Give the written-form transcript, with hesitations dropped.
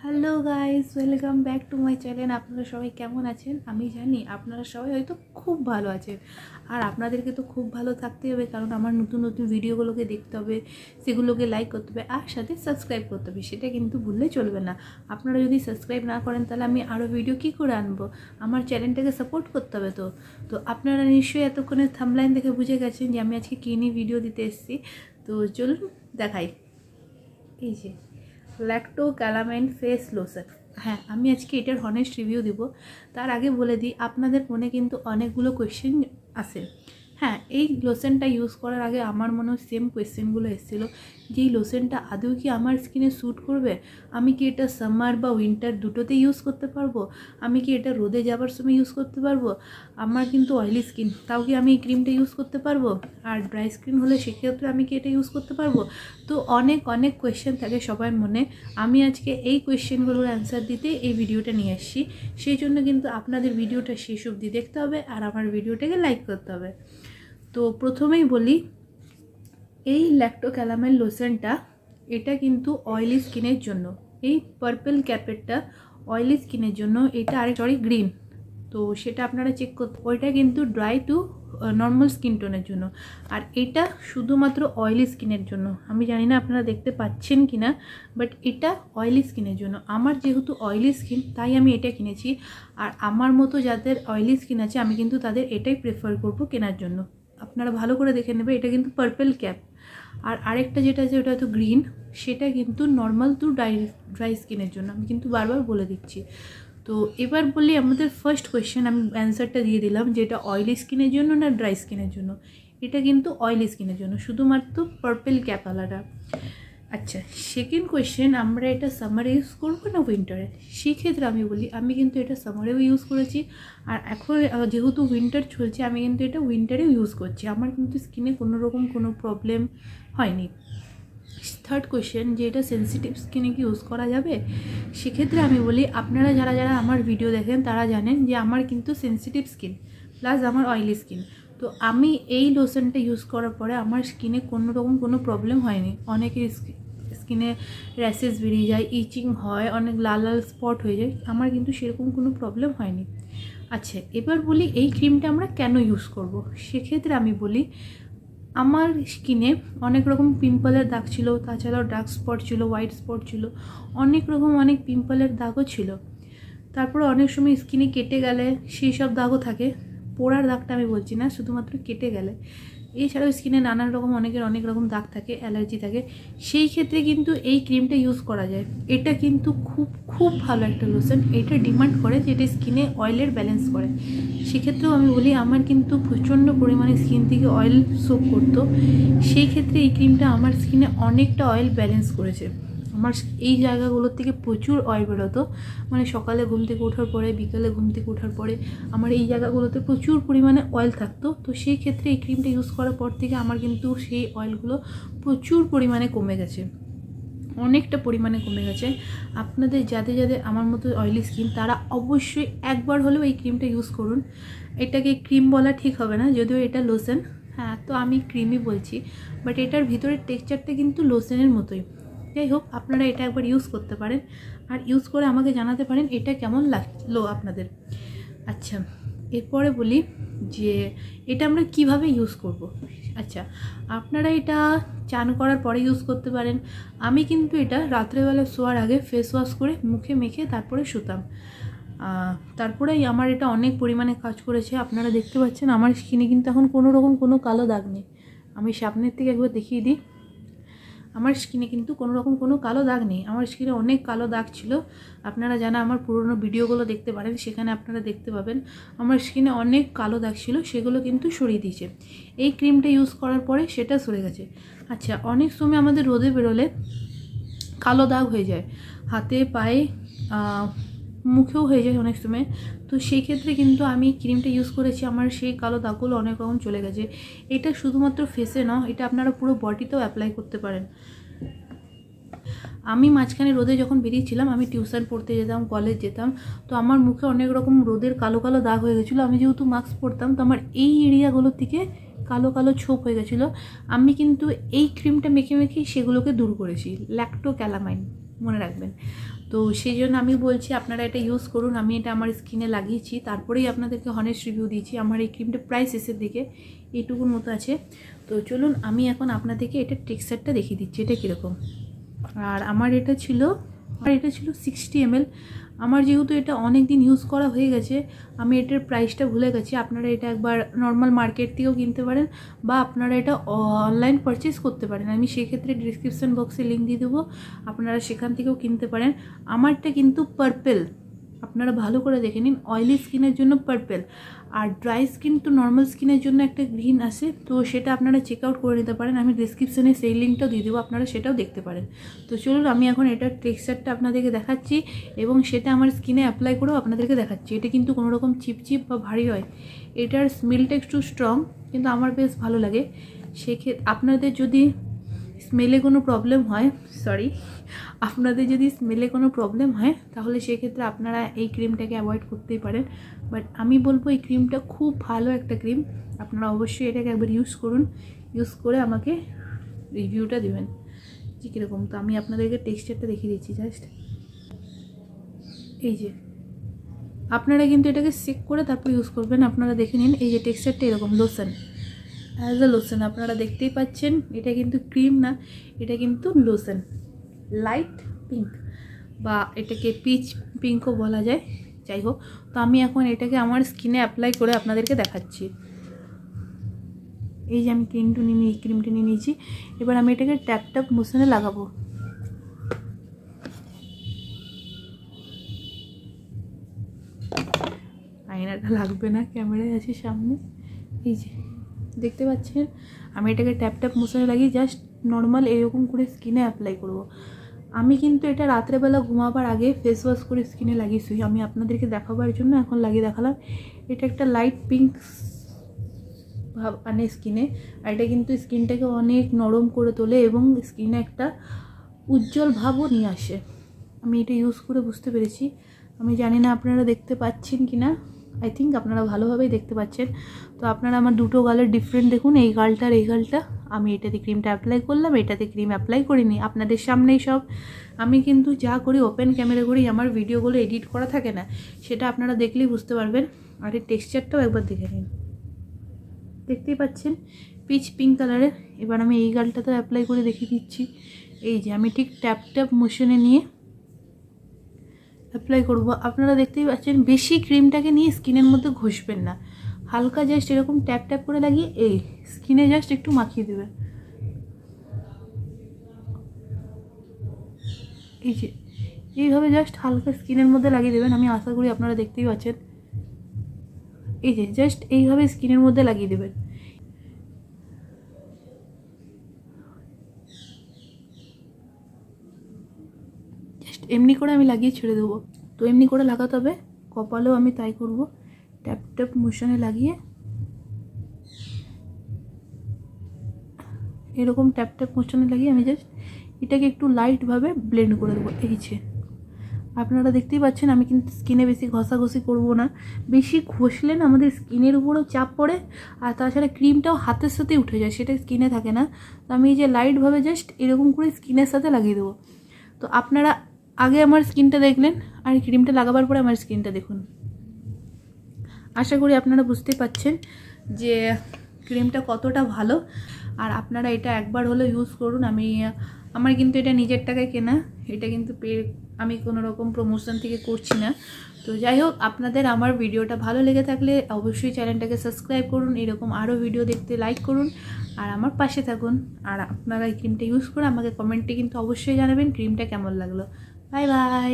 Hello guys, welcome back to my channel. আপনারা সবাই কেমন আছেন? আমি জানি আপনারা সবাই হয়তো খুব ভালো আছেন, আর আপনাদেরকে তো খুব ভালো থাকতে হবে, কারণ আমার নতুন নতুন ভিডিওগুলোকে দেখতে হবে, সেগুলোকে লাইক করতে হবে, আর সাথে সাবস্ক্রাইব করতে হবে। সেটা কিন্তু ভুললে চলবে না। আপনারা যদি সাবস্ক্রাইব না করেন তাহলে আমি আরও ভিডিও কী করে আনবো? আমার চ্যানেলটাকে সাপোর্ট করতে হবে। তো আপনারা নিশ্চয়ই এতক্ষণে থাম্বনেইল দেখে বুঝে গেছেন যে আমি আজকে কী নিয়ে ভিডিও দিতে এসেছি। তো চলুন দেখাই। এই যে ল্যাক্টো ক্যালামাইন ফেস লোশন। হ্যাঁ, আমি আজকে এটার হনেস্ট রিভিউ দিব। তার আগে বলে দিই, আপনাদের মনে কিন্তু অনেকগুলো কোয়েশ্চেন আসে। হ্যাঁ, এই লোশনটা ইউজ করার আগে আমার মনেও সেম কোয়েশ্চেনগুলো এসেছিলো যে এই লোশনটা আদৌ কি আমার স্কিনে শ্যুট করবে, আমি কি এটা সামার বা উইন্টার দুটোতে ইউজ করতে পারবো, আমি কি এটা রোদে যাবার সময় ইউজ করতে পারবো, আমার কিন্তু অয়েলি স্কিন, তাও কি আমি এই ক্রিমটা ইউজ করতে পারবো, আর ড্রাই স্কিন হলে সেক্ষেত্রে আমি কি এটা ইউজ করতে পারবো। তো অনেক অনেক কোয়েশ্চেন থাকে সবার মনে। আমি আজকে এই কোয়েশ্চেনগুলোর অ্যান্সার দিতে এই ভিডিওটা নিয়ে আসছি। সেই জন্য কিন্তু আপনাদের ভিডিওটা শেষ অবধি দেখতে হবে, আর আমার ভিডিওটাকে লাইক করতে হবে। তো প্রথমেই বলি, এই ল্যাক্টো ক্যালামাইন লোশনটা এটা কিন্তু অয়েলি স্কিনের জন্য। এই পার্পল ক্যাপেটটা অয়েলি স্কিনের জন্য, এটা গ্রিন, তো সেটা আপনারা চেক করতে। ওইটা কিন্তু ড্রাই টু নর্মাল স্কিন টোনের জন্য, আর এটা শুধুমাত্র অয়েলি স্কিনের জন্য। আমি জানি না আপনারা দেখতে পাচ্ছেন কি না, বাট এটা অয়েলি স্কিনের জন্য। আমার যেহেতু অয়েলি স্কিন তাই আমি এটা কিনেছি, আর আমার মতো যাদের অয়েলি স্কিন আছে আমি কিন্তু তাদের এটাই প্রেফার করব কেনার জন্য। আপনারা ভালো করে দেখে নেবে, এটা কিন্তু পার্পল ক্যাপ। আর আরেকটা যেটা আছে ওটা তো গ্রিন, সেটা কিন্তু নর্মাল টু ড্রাই স্কিনের জন্য। আমি কিন্তু বারবার বলে দিচ্ছি। তো এবার বলি আমাদের ফার্স্ট কোয়েশ্চেন, আমি অ্যান্সারটা দিয়ে দিলাম যে এটা অয়েলি স্কিনের জন্য না ড্রাই স্কিনের জন্য। এটা কিন্তু অয়েলি স্কিনের জন্য, শুধুমাত্র পার্পল ক্যাপ আলাদা। আচ্ছা, সেকেন্ড কোয়েশ্চেন, আমরা এটা সামারে ইউজ করবো না উইন্টারে? সেক্ষেত্রে আমি বলি আমি কিন্তু এটা সামারেও ইউজ করেছি, আর এখন যেহেতু উইন্টার চলছে আমি কিন্তু এটা উইন্টারেও ইউজ করছি। আমার কিন্তু স্কিনে কোনো রকম কোনো প্রবলেম হয়নি। থার্ড কোয়েশ্চেন, যে এটা সেন্সিটিভ স্কিনে কি ইউজ করা যাবে? সেক্ষেত্রে আমি বলি, আপনারা যারা যারা আমার ভিডিও দেখেন তারা জানেন যে আমার কিন্তু সেন্সিটিভ স্কিন প্লাস আমার অয়েলি স্কিন। তো আমি এই লোশনটা ইউজ করার পরে আমার স্কিনে কোনো রকম কোনো প্রবলেম হয়নি। অনেকের স্কিনে র্যাশেস বেরিয়ে যায়, ইচিং হয়, অনেক লাল লাল স্পট হয়ে যায়, আমার কিন্তু সেরকম কোনো প্রবলেম হয়নি। আচ্ছা, এবার বলি এই ক্রিমটা আমরা কেন ইউজ করব। সেক্ষেত্রে আমি বলি, আমার স্কিনে অনেক রকম পিম্পলের দাগ ছিল, তাছাড়াও ডার্ক স্পট ছিল, হোয়াইট স্পট ছিল, অনেক রকম অনেক পিম্পলের দাগও ছিল। তারপরে অনেক সময় স্কিনে কেটে গেলে সেই সব দাগও থাকে। পোড়ার দাগটা আমি বলছি না, শুধুমাত্র কেটে গেলে। এছাড়াও স্কিনে নানান রকম অনেকের অনেক রকম দাগ থাকে, অ্যালার্জি থাকে। সেই ক্ষেত্রে কিন্তু এই ক্রিমটা ইউজ করা যায়। এটা কিন্তু খুব খুব ভালো একটা লোশন। এটা ডিমান্ড করে যে এটা স্কিনে অয়েলের ব্যালেন্স করে। সেক্ষেত্রেও আমি বলি, আমার কিন্তু প্রচণ্ড পরিমাণে স্কিন থেকে অয়েল সোপ করতো, সেই ক্ষেত্রে এই ক্রিমটা আমার স্কিনে অনেকটা অয়েল ব্যালেন্স করেছে। আমার এই জায়গাগুলোর থেকে প্রচুর অয়েল বেরোতো, মানে সকালে ঘুম থেকে ওঠার পরে, বিকালে ঘুম থেকে ওঠার পরে আমার এই জায়গাগুলোতে প্রচুর পরিমাণে অয়েল থাকতো। তো সেই ক্ষেত্রে এই ক্রিমটা ইউজ করার পর থেকে আমার কিন্তু সেই অয়েলগুলো প্রচুর পরিমাণে কমে গেছে, অনেকটা পরিমাণে কমে গেছে। আপনাদের যাদের যাদের আমার মতো অয়েলি স্কিন তারা অবশ্যই একবার হলেও এই ক্রিমটা ইউজ করুন। এটাকে ক্রিম বলা ঠিক হবে না, যদিও এটা লোশন। হ্যাঁ, তো আমি ক্রিমই বলছি, বাট এটার ভিতরের টেক্সচারটা কিন্তু লোশনের মতোই। যাই হোক, আপনারা এটা একবার ইউজ করতে পারেন, আর ইউজ করে আমাকে জানাতে পারেন এটা কেমন লাগলো আপনাদের। আচ্ছা, এরপরে বলি যে এটা আমরা কিভাবে ইউজ করব। আচ্ছা, আপনারা এটা চান করার পরে ইউজ করতে পারেন। আমি কিন্তু এটা রাত্রেবেলা শোয়ার আগে ফেস ওয়াশ করে মুখে মেখে তারপরে শুতাম। তারপরেই আমার এটা অনেক পরিমাণে কাজ করেছে। আপনারা দেখতে পাচ্ছেন আমার স্কিনে কিন্তু এখন কোনো রকম কোনো কালো দাগ নেই। আমি সামনের থেকে একবার দেখিয়ে দিই, আমার স্কিনে কিন্তু কোনো রকম কোনো কালো দাগ নেই। আমার স্কিনে অনেক কালো দাগ ছিল, আপনারা জানা আমার পুরনো ভিডিওগুলো দেখতে পারেন, সেখানে আপনারা দেখতে পাবেন আমার স্কিনে অনেক কালো দাগ ছিল, সেগুলো কিন্তু সরিয়ে দিয়েছে এই ক্রিমটা ইউজ করার পরে, সেটা সরে গেছে। আচ্ছা, অনেক সময় আমাদের রোদে বেরোলে কালো দাগ হয়ে যায়, হাতে পায়ে মুখেও হয়ে যায় অনেক সময়। তো সেই ক্ষেত্রে কিন্তু আমি ক্রিমটা ইউজ করেছি, আমার সেই কালো দাগগুলো অনেক রকম চলে গেছে। এটা শুধুমাত্র ফেসে না, এটা আপনারা পুরো বডিতেও অ্যাপ্লাই করতে পারেন। আমি মাঝখানে রোদে যখন বেরিয়েছিলাম, আমি টিউশন পড়তে যেতাম, কলেজ যেতাম, তো আমার মুখে অনেক রকম রোদের কালো কালো দাগ হয়ে গেছিলো। আমি যেহেতু মাস্ক পরতাম, তো আমার এই এরিয়াগুলোর থেকে কালো কালো ছোপ হয়ে গেছিলো। আমি কিন্তু এই ক্রিমটা মেখে মেখেই সেগুলোকে দূর করেছি, ল্যাক্টো ক্যালামাইন, মনে রাখবেন। তো সেই জন্য আমি বলছি আপনারা এটা ইউজ করুন। আমি এটা আমার স্কিনে লাগিয়েছি, তারপরেই আপনাদেরকে হনেস্ট রিভিউ দিয়েছি। আমার এই ক্রিমটা প্রায় শেষের দিকে, এইটুকুর মতো আছে। তো চলুন আমি এখন আপনাদেরকে এটা টেক্সচারটা দেখিয়ে দিচ্ছি এটা কীরকম। আর আমার এটা ছিল 60 ml। আমার যেহেতু এটা অনেক দিন ইউজ করা হয়ে গেছে, আমি এটার প্রাইসটা ভুলে গেছি। আপনারা এটা একবার নর্মাল মার্কেট থেকেও কিনতে পারেন বা আপনারা এটা অনলাইন পারচেস করতে পারেন। আমি সেক্ষেত্রে ডিসক্রিপশান বক্সে লিঙ্ক দিয়ে দেবো, আপনারা সেখান থেকেও কিনতে পারেন। আমারটা কিন্তু পার্পেল, আপনারা ভালো করে দেখে নিন। অয়েলি স্কিনের জন্য পার্পেল, আর ড্রাই স্কিন টু নর্মাল স্কিনের জন্য একটা গ্রিন আসে, তো সেটা আপনারা চেক আউট করে নিতে পারেন। আমি ডিসক্রিপশানে সেই লিঙ্কটাও দিয়ে দেবো, আপনারা সেটাও দেখতে পারেন। তো চলুন আমি এখন এটার টেক্সচারটা আপনাদেরকে দেখাচ্ছি এবং সেটা আমার স্কিনে অ্যাপ্লাই করেও আপনাদেরকে দেখাচ্ছি। এটা কিন্তু কোনো রকম চিপচিপ বা ভারী নয়, এটার স্মেলটা একটু স্ট্রং, কিন্তু আমার বেশ ভালো লাগে। সেক্ষেত্রে আপনাদের যদি স্মেলে কোনো প্রবলেম হয়, তাহলে সেক্ষেত্রে আপনারা এই ক্রিমটাকে অ্যাভয়েড করতেই পারেন। বাট আমি বলবো এই ক্রিমটা খুব ভালো একটা ক্রিম, আপনারা অবশ্যই এটাকে একবার ইউজ করুন। ইউজ করে আমাকে রিভিউটা দেবেন যে কীরকম। তো আমি আপনাদেরকে টেক্সচারটা দেখিয়ে দিচ্ছি জাস্ট। এই যে আপনারা কিন্তু এটাকে চেক করে তারপর ইউজ করবেন। আপনারা দেখে নিন, এই যে টেক্সচারটা এরকম লোশন, অ্যাজ এ লোশন আপনারা দেখতেই পাচ্ছেন। এটা কিন্তু ক্রিম না, এটা কিন্তু লোশন, লাইট পিঙ্ক বা এটাকে পিচ পিঙ্কও বলা যায়, যাই হোক। তো আমি এখন এটাকে আমার স্কিনে অ্যাপ্লাই করে আপনাদেরকে দেখাচ্ছি। এই যে আমি ক্রিমটা নিয়ে নিয়েছি। এবার আমি এটাকে ট্যাপ ট্যাপ মোশনে লাগাবো। আয়নাটা লাগবে না, ক্যামেরায় আছে সামনে। এই যে দেখতে পাচ্ছেন, আমি এটাকে ট্যাপ ট্যাপ মোশনে লাগিয়ে জাস্ট নর্মাল এরকম করে স্কিনে অ্যাপ্লাই করব। আমি কিন্তু এটা রাত্রেবেলা ঘুমাবার আগে ফেস ওয়াশ করে স্কিনে লাগিয়েছি, আমি আপনাদেরকে দেখাবার জন্য এখন লাগিয়ে দেখালাম। এটা একটা লাইট পিঙ্ক ভাব আনে স্কিনে, আর এটা কিন্তু স্কিনটাকে অনেক নরম করে তোলে এবং স্কিনে একটা উজ্জ্বল ভাবও নিয়ে আসে। আমি এটা ইউজ করে বুঝতে পেরেছি। আমি জানি না আপনারা দেখতে পাচ্ছেন কি না, আই থিঙ্ক আপনারা ভালোভাবেই দেখতে পাচ্ছেন। তো আপনারা আমার দুটো গালের ডিফারেন্ট দেখুন, এই গালটা আর এই গালটা। আমি এটাতে ক্রিমটা অ্যাপ্লাই করলাম, এটাতে ক্রিম অ্যাপ্লাই করিনি, আপনাদের সামনেই সব। আমি কিন্তু যা করি ওপেন ক্যামেরা করি, আমার ভিডিওগুলো এডিট করা থাকে না, সেটা আপনারা দেখলেই বুঝতে পারবেন। আর এই টেক্সচারটাও একবার দেখে নিন, দেখতেই পাচ্ছেন পিচ পিঙ্ক কালারের। এবার আমি এই গালটাতে অ্যাপ্লাই করে দেখিয়ে দিচ্ছি। এই যে আমি ঠিক ট্যাপ ট্যাপ মোশনে নিয়ে অ্যাপ্লাই করব। আপনারা দেখতেই পাচ্ছেন বেশি ক্রিমটাকে নিয়ে স্কিনের মধ্যে ঘষবেন না, হালকা জাস্ট এরকম ট্যাপ ট্যাপ করে লাগিয়ে এই স্কিনে জাস্ট একটু মাখিয়ে দেবেন। এই যে এইভাবে জাস্ট হালকা স্কিনের মধ্যে লাগিয়ে দেবেন। আমি আশা করি আপনারা দেখতেই পাচ্ছেন। এই যে জাস্ট এইভাবে স্কিনের মধ্যে লাগিয়ে দেবেন। জাস্ট এমনি করে আমি লাগিয়ে ছেড়ে দেবো। তো এমনি করে লাগাতে হবে, কপালেও আমি তাই করব। ট্যাপ ট্যাপ মোশনে লাগিয়ে এরকম ট্যাপ ট্যাপ মোশনে লাগিয়ে আমি জাস্ট এটাকে একটু লাইটভাবে ব্লেন্ড করে দেবো। এই যে আপনারা দেখতেই পাচ্ছেন, আমি কিন্তু স্কিনে বেশি ঘষাঘষি করবো না। বেশি ঘষলে না আমাদের স্কিনের উপরেও চাপ পড়ে, আর তাছাড়া ক্রিমটাও হাতের সাথে উঠে যায়, সেটা স্কিনে থাকে না। তো আমি এই যে লাইটভাবে জাস্ট এরকম করে স্কিনের সাথে লাগিয়ে দেবো। তো আপনারা আগে আমার স্কিনটা দেখলেন, আর ক্রিমটা লাগাবার পরে আমার স্কিনটা দেখুন। আশা করি আপনারা বুঝতে পারছেন যে ক্রিমটা কতটা ভালো। আর আপনারা এটা একবার হলো ইউজ করুন। আমার কিন্তু এটা নিজের টাকায় কেনা, এটা কিন্তু আমি কোনো রকম প্রমোশন থেকে করছি না। তো যাই হোক, আপনাদের আমার ভিডিওটা ভালো লেগে থাকলে অবশ্যই চ্যানেলটাকে সাবস্ক্রাইব করুন, এরকম আরও ভিডিও দেখতে লাইক করুন আর আমার পাশে থাকুন। আর আপনারা এই ক্রিমটা ইউজ করে আমাকে কমেন্টে কিন্তু অবশ্যই জানাবেন ক্রিমটা কেমন লাগলো। Bye bye.